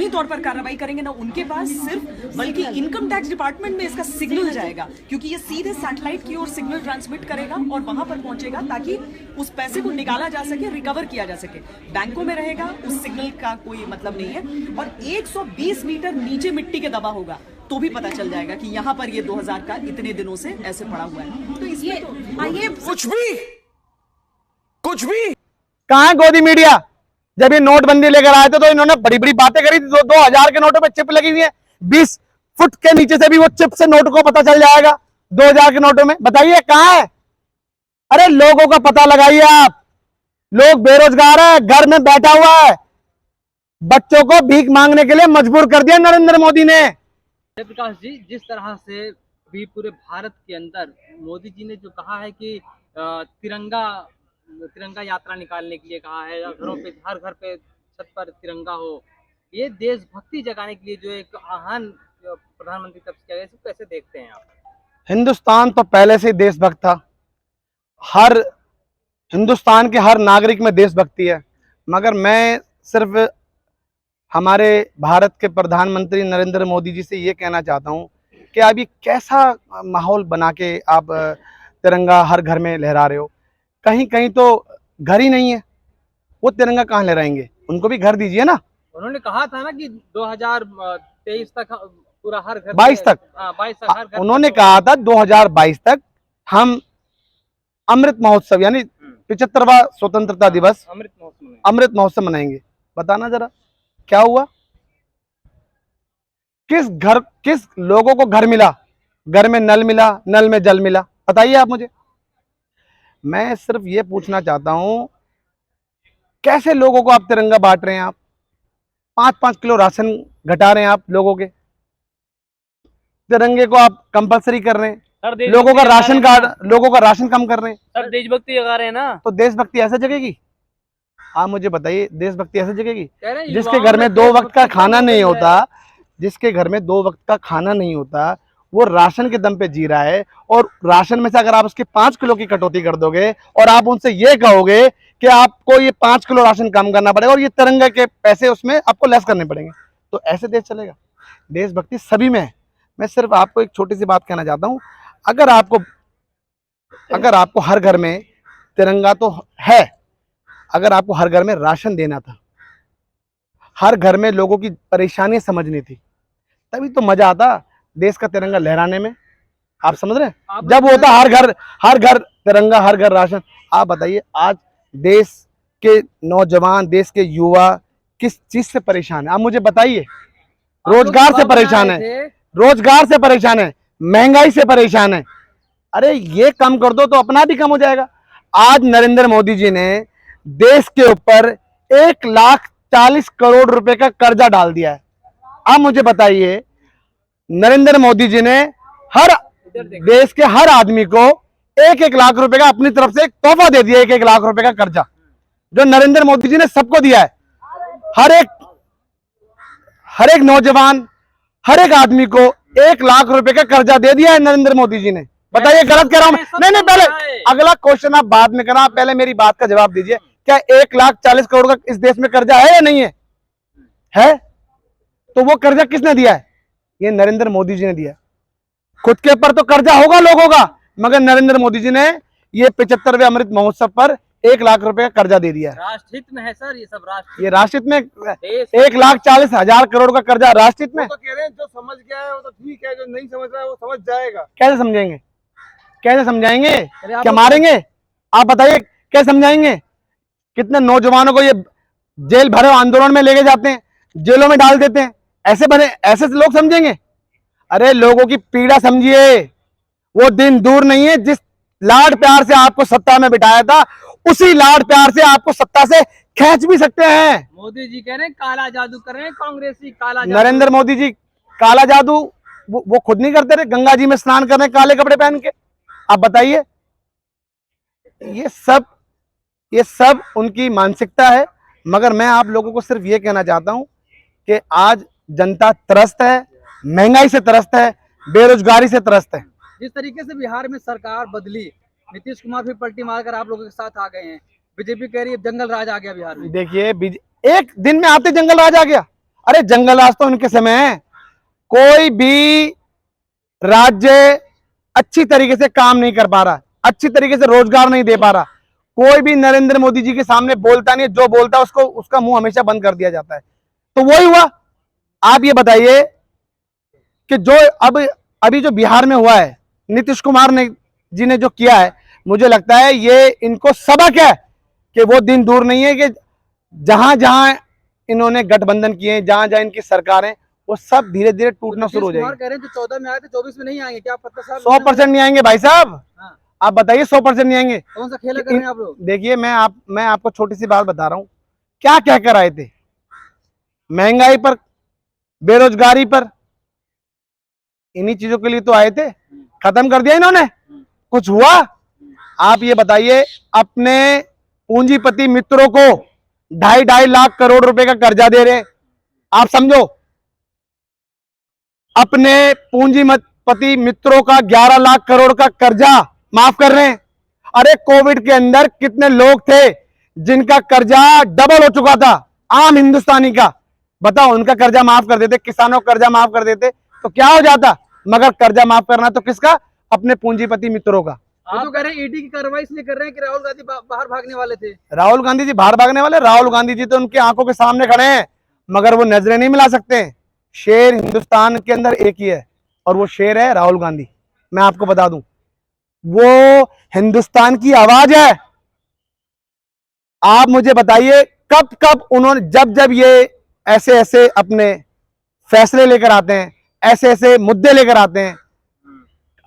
कानूनी तौर पर कार्रवाई करेंगे ना उनके पास सिर्फ, बल्कि इनकम टैक्स डिपार्टमेंट में इसका सिग्नल जाएगा, क्योंकि ये सीधे सैटेलाइट की ओर सिग्नल ट्रांसमिट करेगा और वहां पर पहुंचेगा ताकि उस पैसे को निकाला जा सके, रिकवर किया जा सके। बैंकों में रहेगा, उस सिग्नल का कोई मतलब नहीं है। और 120 मीटर नीचे मिट्टी के दबा होगा तो भी पता चल जाएगा कि यहाँ पर ये 2000 का इतने दिनों से ऐसे पड़ा हुआ है। तो इसमें तो आइए कुछ भी कहाँ है गोदी मीडिया? जब ये नोटबंदी लेकर आए थे तो इन्होंने बड़ी बड़ी बातें करी थी। 2000 के नोटों पे चिप लगी हुई है, 20 फुट के नीचे से भी वो चिप से नोट को पता चल जाएगा 2000 के नोटों में। बताइए कहाँ है? अरे लोगों का पता लगाइए आप। लोग बेरोजगार है, घर में बैठा हुआ है, बच्चों को भीख मांगने के लिए मजबूर कर दिया नरेंद्र मोदी ने। प्रकाश जी, जिस तरह से अभी पूरे भारत के अंदर मोदी जी ने जो कहा है कि तिरंगा यात्रा निकालने के लिए कहा है, घरों पे, हर घर पे छत पर तिरंगा हो, ये देशभक्ति जगाने के लिए जो एक आह्वान प्रधानमंत्री तब से किया गया, इसको कैसे देखते हैं आप? हिंदुस्तान तो पहले से ही देशभक्त था। हर हिंदुस्तान के हर नागरिक में देशभक्ति है, मगर मैं सिर्फ हमारे भारत के प्रधानमंत्री नरेंद्र मोदी जी से ये कहना चाहता हूँ कि आप ये कैसा माहौल बना के आप तिरंगा हर घर में लहरा रहे हो। कहीं कहीं तो घर ही नहीं है, वो तिरंगा कहाँ लहराएंगे? उनको भी घर दीजिए ना। उन्होंने कहा था ना कि 2023 तक पूरा हर घर, 22 तक, 22 तक हर घर, उन्होंने कहा था 2022 तक हम अमृत महोत्सव यानी 75वां स्वतंत्रता दिवस अमृत महोत्सव मनाएंगे। बताना जरा क्या हुआ? किस लोगों को घर मिला? घर में नल मिला, नल में जल मिला? बताइए आप मुझे। मैं सिर्फ ये पूछना चाहता हूं, कैसे लोगों को आप तिरंगा बांट रहे हैं? आप 5-5 किलो राशन घटा रहे हैं आप लोगों के, तिरंगे को आप कंपलसरी कर रहे हैं, लोगों का राशन कार्ड, लोगों का राशन कम कर रहे हैं। सर देशभक्ति जगा रहे हैं ना, तो देशभक्ति ऐसे जगेगी? आप मुझे बताइए, देशभक्ति ऐसे जगेगी? जिसके घर में 2 वक्त का खाना नहीं होता, जिसके घर में 2 वक्त का खाना नहीं होता, वो राशन के दम पे जी रहा है, और राशन में से अगर आप उसके 5 किलो की कटौती कर दोगे और आप उनसे ये कहोगे कि आपको ये 5 किलो राशन कम करना पड़ेगा और ये तिरंगे के पैसे उसमें आपको लेस करने पड़ेंगे, तो ऐसे देश चलेगा? देशभक्ति सभी में है। मैं सिर्फ आपको एक छोटी सी बात कहना चाहता हूँ, अगर आपको हर घर में तिरंगा तो है, अगर आपको हर घर में राशन देना था, हर घर में लोगों की परेशानी समझनी थी, तभी तो मजा आता देश का तिरंगा लहराने में। आप समझ रहे हैं? जब होता हर घर तिरंगा, हर घर राशन। आप बताइए आज देश के नौजवान, देश के युवा किस चीज से परेशान है? आप मुझे बताइए। रोजगार से परेशान है, रोजगार से परेशान है, महंगाई से परेशान है। अरे ये कम कर दो तो अपना भी कम हो जाएगा। आज नरेंद्र मोदी जी ने देश के ऊपर 1,40,00,000 करोड़ रुपए का कर्जा डाल दिया है। आप मुझे बताइए, नरेंद्र मोदी जी ने हर देश के हर आदमी को 1-1 लाख रुपए का अपनी तरफ से एक तोहफा दे दिया, 1-1 लाख रुपए का कर्जा, जो नरेंद्र मोदी जी ने सबको दिया है। हर एक नौजवान, हर एक आदमी को 1 लाख रुपए का कर्जा दे दिया है नरेंद्र मोदी जी ने। बताइए गलत कह रहा हूं? नहीं, पहले अगला क्वेश्चन आप बाद में करना, पहले मेरी बात का जवाब दीजिए। क्या 1,40,00,000 करोड़ का इस देश में कर्जा है या नहीं है? है? तो वो कर्जा किसने दिया है? ये नरेंद्र मोदी जी ने दिया। खुद के ऊपर तो कर्जा होगा लोगों का, मगर नरेंद्र मोदी जी ने ये 75वें अमृत महोत्सव पर 1 लाख रुपए का कर्जा दे दिया है। राष्ट्रहित में है सर, ये सब ये राष्ट्रहित में 1,40,000 करोड़ का कर्जा राष्ट्रहित में। तो कह रहे हैं जो समझ गया है वो तो ठीक है, जो नहीं समझ रहा है वो समझ जाएगा। कैसे समझेंगे? कैसे समझाएंगे? क्या मारेंगे? आप बताइए कैसे समझाएंगे? कितने नौजवानों को ये जेल भरे आंदोलन में लेके जाते हैं, जेलों में डाल देते हैं, ऐसे लोग समझेंगे? अरे लोगों की पीड़ा समझिए। वो दिन दूर नहीं है जिस लाड प्यार से आपको सत्ता में बिठाया था, उसी लाड प्यार से आपको सत्ता से खींच भी सकते हैं। मोदी जी कह रहे हैं काला जादू कर रहे हैं, कांग्रेसी काला जादू। नरेंद्र मोदी जी काला जादू वो खुद नहीं करते रहे? गंगा जी में स्नान कर रहे हैं काले कपड़े पहन के। आप बताइए, ये सब उनकी मानसिकता है। मगर मैं आप लोगों को सिर्फ ये कहना चाहता हूं कि आज जनता त्रस्त है, महंगाई से त्रस्त है, बेरोजगारी से त्रस्त है। जिस तरीके से बिहार में सरकार बदली, नीतीश कुमार भी पलटी मारकर आप लोगों के साथ आ गए हैं, बीजेपी कह रही है जंगल राज आ गया बिहार में। देखिए, एक दिन में आते जंगल राज आ गया। अरे जंगल राज तो उनके समय है। कोई भी राज्य अच्छी तरीके से काम नहीं कर पा रहा, अच्छी तरीके से रोजगार नहीं दे पा रहा। कोई भी नरेंद्र मोदी जी के सामने बोलता नहीं, जो बोलता है उसको उसका मुंह हमेशा बंद कर दिया जाता है। तो वही हुआ। आप ये बताइए कि जो अभी जो बिहार में हुआ है, नीतीश कुमार ने जी ने जो किया है, मुझे लगता है ये इनको सबक है कि वो दिन दूर नहीं है कि जहां जहां इन्होंने गठबंधन किए हैं, जहां जहां इनकी सरकारें, वो सब धीरे धीरे टूटना शुरू हो जाएगी। कह रहे हैं कि 14 में आए थे 24 में नहीं आएंगे, क्या पता साहब? 100% नहीं आएंगे भाई साहब। हाँ। आप बताइए 100% नहीं आएंगे। कौन सा खेला कर रहे हैं आप लोग? देखिए मैं आपको छोटी सी बात बता रहा हूं, क्या कह कर आए थे, महंगाई पर, बेरोजगारी पर, इन्हीं चीजों के लिए तो आए थे। खत्म कर दिया इन्होंने, कुछ हुआ? आप ये बताइए, अपने पूंजीपति मित्रों को 2.5 लाख करोड़ रुपए का कर्जा दे रहे। आप समझो, अपने पूंजीपति मित्रों का 11 लाख करोड़ का कर्जा माफ कर रहे हैं। अरे कोविड के अंदर कितने लोग थे जिनका कर्जा डबल हो चुका था, आम हिंदुस्तानी का। बताओ, उनका कर्जा माफ कर देते, किसानों का कर्जा माफ कर देते तो क्या हो जाता। मगर कर्जा माफ करना तो किसका? अपने पूंजीपति मित्रों का। आप तो कह रहे हैं ईडी की कार्रवाई इसलिए कर रहे हैं कि राहुल गांधी बाहर भागने वाले थे। राहुल गांधी जी बाहर भागने वाले? राहुल गांधी जी तो उनकी आंखों के सामने खड़े हैं, मगर वो नजरें नहीं मिला सकते। शेर हिंदुस्तान के अंदर एक ही है, और वो शेर है राहुल गांधी। मैं आपको बता दूं, वो हिंदुस्तान की आवाज है। आप मुझे बताइए, कब कब उन्होंने, जब जब ये ऐसे ऐसे अपने फैसले लेकर आते हैं, ऐसे ऐसे मुद्दे लेकर आते हैं,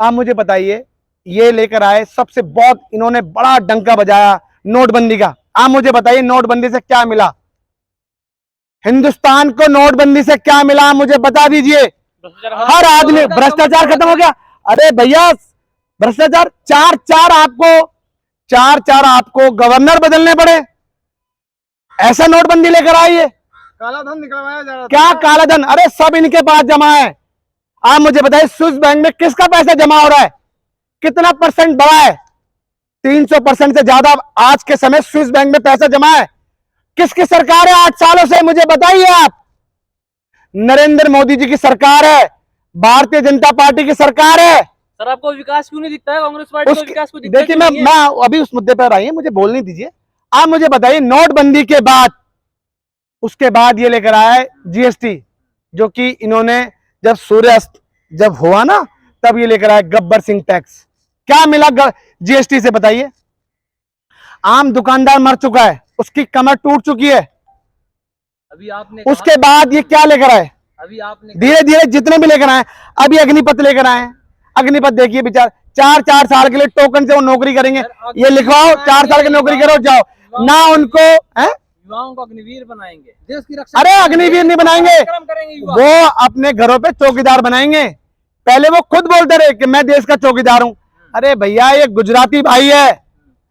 आप मुझे बताइए, ये लेकर आए सबसे बहुत इन्होंने बड़ा डंका बजाया नोटबंदी का। आप मुझे बताइए, नोटबंदी से क्या मिला हिंदुस्तान को? नोटबंदी से क्या मिला मुझे बता दीजिए। हर आदमी, भ्रष्टाचार खत्म हो गया। अरे भैया, भ्रष्टाचार, चार आपको गवर्नर बदलने पड़े, ऐसा नोटबंदी लेकर आइए। काला धन निकलवाया जा रहा था। क्या काला धन? अरे सब इनके पास जमा है। आप मुझे बताइए, स्विस बैंक में किसका पैसा जमा हो रहा है? कितना परसेंट बढ़ा है? 300% से ज्यादा आज के समय स्विस बैंक में पैसा जमा है। किसकी सरकार है 8 सालों से? मुझे बताइए आप। नरेंद्र मोदी जी की सरकार है, भारतीय जनता पार्टी की सरकार है। सर, आपको विकास क्यों नहीं दिखता है? कांग्रेस पार्टी को विकास को दिखता है? देखिए, मैं अभी उस मुद्दे पर आई है, मुझे बोलने दीजिए। आप मुझे बताइए, नोटबंदी के बाद, उसके बाद ये लेकर आया है जीएसटी, जो कि इन्होंने जब सूर्यास्त जब हुआ ना, तब ये लेकर आया गब्बर सिंह टैक्स। क्या मिला जीएसटी से बताइए? आम दुकानदार मर चुका है, उसकी कमर टूट चुकी है। अभी आपने उसके बाद ये क्या लेकर आए? अभी आपने धीरे धीरे जितने भी लेकर आए, अभी अग्निपथ लेकर आए। अग्निपथ देखिए, विचार 4 साल के लिए टोकन से वो नौकरी करेंगे। ये लिखवाओ, 4 साल की नौकरी करो, जाओ ना। उनको युवाओं को अग्निवीर बनाएंगे, देश की रक्षा। अरे अग्निवीर नहीं बनाएंगे, करेंगे वो अपने घरों पे चौकीदार बनाएंगे। पहले वो खुद बोलते रहे कि मैं देश का चौकीदार हूं। अरे भैया, ये गुजराती भाई है।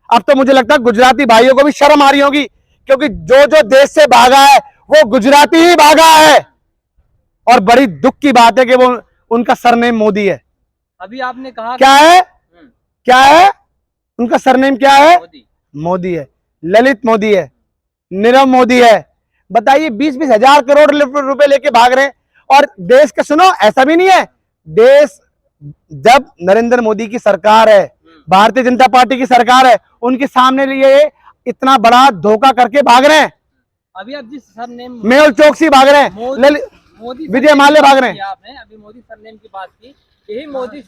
अब तो मुझे लगता है गुजराती भाइयों को भी शर्म आ रही होगी, क्योंकि जो जो देश से भागा है वो गुजराती ही भागा है। और बड़ी दुख की बात है कि वो उनका सरनेम मोदी है। अभी आपने कहा क्या है? क्या है उनका सरनेम? क्या है? मोदी है, ललित मोदी है, नीरव मोदी है। बताइए, 20-20 हजार करोड़ रुपए लेके भाग रहे हैं। और देश का, सुनो, ऐसा भी नहीं है, देश जब नरेंद्र मोदी की सरकार है, भारतीय जनता पार्टी की सरकार है, उनके सामने ये इतना बड़ा धोखा करके भाग रहे हैं। अभी आप जिस सरनेम मेहुल चोकसी भाग रहे हैं, मोदी विजय माल्या भाग रहे हैं। आपने अभी मोदी सरनेम की बात की, यही मोदी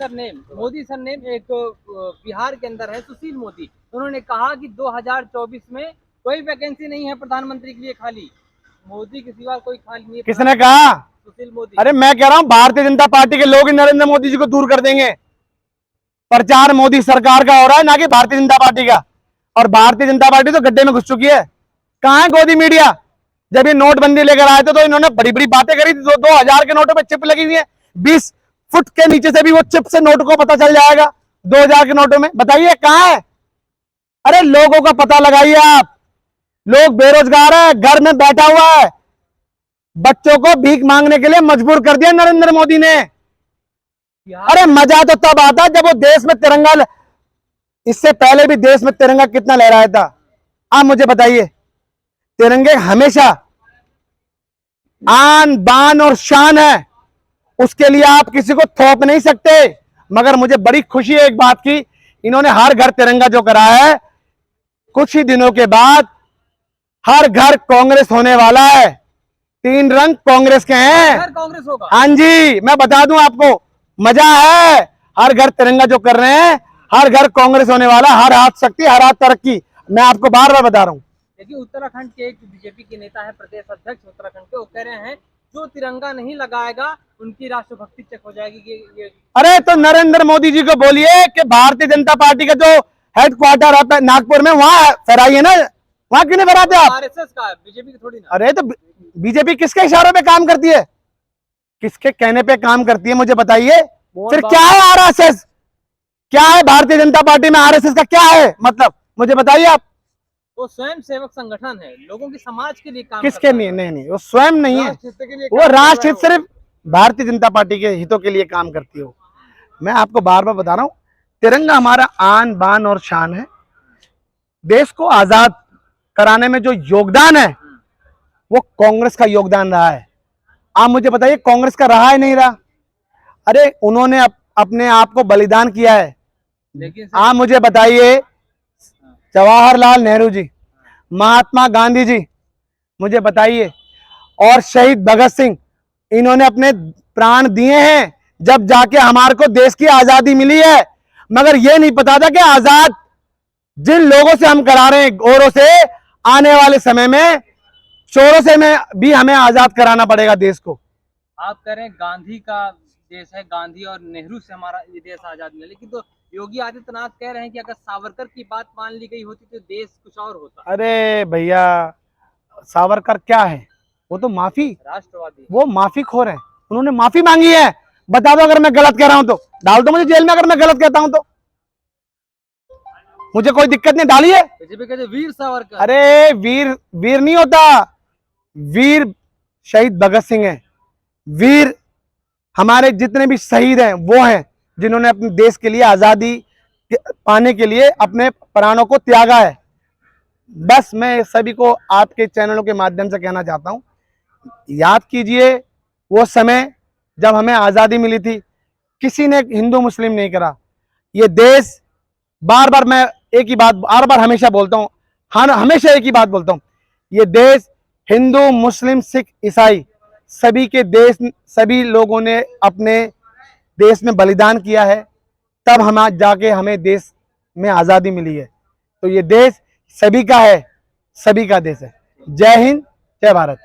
सरनेम एक बिहार के अंदर है, सुशील मोदी। उन्होंने कहा कि 2024 में कोई वैकेंसी नहीं है प्रधानमंत्री के लिए खाली, मोदी के सिवा कोई खाली नहीं है। किसने कहा? सुशील मोदी। अरे मैं कह रहा हूं, भारतीय जनता पार्टी के लोग ही नरेंद्र मोदी जी को दूर कर देंगे। प्रचार मोदी सरकार का हो रहा है, ना कि भारतीय जनता पार्टी का। और भारतीय जनता पार्टी तो गड्ढे में घुस चुकी है। कहां है गोदी मीडिया? जब ये नोटबंदी लेकर आए थे तो इन्होंने बड़ी बड़ी बातें करी थी। 2000 के नोटों पे चिप लगी हुई है, 20 फुट के नीचे से भी वो चिप से नोट को पता चल जाएगा 2000 के नोटों में। बताइए कहां है? अरे लोगों का पता लगाइए आप। लोग बेरोजगार है, घर में बैठा हुआ है, बच्चों को भीख मांगने के लिए मजबूर कर दिया नरेंद्र मोदी ने। अरे मजा तो तब आता जब वो देश में तिरंगा, इससे पहले भी देश में तिरंगा कितना लहराया था। आप मुझे बताइए, तिरंगे हमेशा आन बान और शान है, उसके लिए आप किसी को थोप नहीं सकते। मगर मुझे बड़ी खुशी है एक बात की, इन्होंने हर घर तिरंगा जो कराया है, कुछ ही दिनों के बाद हर घर कांग्रेस होने वाला है। 3 रंग कांग्रेस के हैं। हर कांग्रेस होगा। हाँ जी, मैं बता दूं आपको, मजा है। हर घर तिरंगा जो कर रहे हैं, हर घर कांग्रेस होने वाला, हर हाथ शक्ति, हर हाथ तरक्की। मैं आपको बार बार बता रहा हूं। देखिए उत्तराखंड के एक बीजेपी के नेता है, प्रदेश अध्यक्ष उत्तराखंड के, वो कह रहे हैं जो तिरंगा नहीं लगाएगा उनकी राष्ट्रभक्ति चेक हो जाएगी। ये अरे तो नरेंद्र मोदी जी को बोलिए कि भारतीय जनता पार्टी का जो हेडक्वार्टर है नागपुर में, वहां फहराइए ना, वहां क्यों नहीं फहराते आप? आरएसएस का है, बीजेपी की थोड़ी ना। अरे तो बीजेपी किसके इशारों पे काम करती है, किसके कहने पे काम करती है, मुझे बताइए। फिर क्या है आरएसएस, क्या है भारतीय जनता पार्टी में आरएसएस का क्या है मतलब, मुझे बताइए आप। वो स्वयं सेवक संगठन है, लोगों की समाज के लिए काम किसके करता लिए? है। नहीं, वो स्वयं नहीं है, राष्ट्र हित के लिए वो काम कर राष्ट्र रहा हित सिर्फ भारतीय जनता पार्टी के हितों के लिए काम करती हो। मैं आपको बार बार बता रहा हूं, तिरंगा हमारा आन बान और शान है। देश को आजाद कराने में जो योगदान है, वो कांग्रेस का योगदान रहा है। आप मुझे बताइए, कांग्रेस का रहा है नहीं रहा? अरे उन्होंने अपने आप को बलिदान किया है। लेकिन आप मुझे बताइए, जवाहरलाल नेहरू जी, महात्मा गांधी जी, मुझे बताइए, और शहीद भगत सिंह, इन्होंने अपने प्राण दिए हैं जब जाके हमारे को देश की आजादी मिली है। मगर ये नहीं पता था कि आजाद जिन लोगों से हम करा रहे हैं, गोरों से, आने वाले समय में चोरों से में भी हमें आजाद कराना पड़ेगा देश को। आप कह रहे हैं गांधी का देश है, गांधी और नेहरू से हमारा ये देश आजाद मिला, लेकिन तो योगी आदित्यनाथ कह रहे हैं कि अगर सावरकर की बात मान ली गई होती तो देश कुछ और होता। अरे भैया, सावरकर क्या है, वो तो माफी, राष्ट्रवादी। वो माफी खोर है, उन्होंने माफी मांगी है। बता दो अगर मैं गलत कह रहा हूं तो, डाल दो मुझे जेल में अगर मैं गलत कहता हूं तो, मुझे कोई दिक्कत नहीं, डालिए। बीजेपी कहते वीर सावरकर। अरे वीर वीर नहीं होता, वीर शहीद भगत सिंह है, वीर हमारे जितने भी शहीद हैं वो हैं जिन्होंने अपने देश के लिए आजादी पाने के लिए अपने प्राणों को त्यागा है। बस मैं सभी को आपके चैनलों के माध्यम से कहना चाहता हूं, याद कीजिए वो समय जब हमें आजादी मिली थी, किसी ने हिंदू मुस्लिम नहीं करा। ये देश, बार बार मैं एक ही बात बार बार हमेशा बोलता हूं, हाँ हमेशा एक ही बात बोलता हूं, ये देश हिंदू मुस्लिम सिख ईसाई सभी के देश, सभी लोगों ने अपने देश में बलिदान किया है, तब हम आज जाके हमें देश में आजादी मिली है। तो ये देश सभी का है, सभी का देश है। जय हिंद, जय भारत।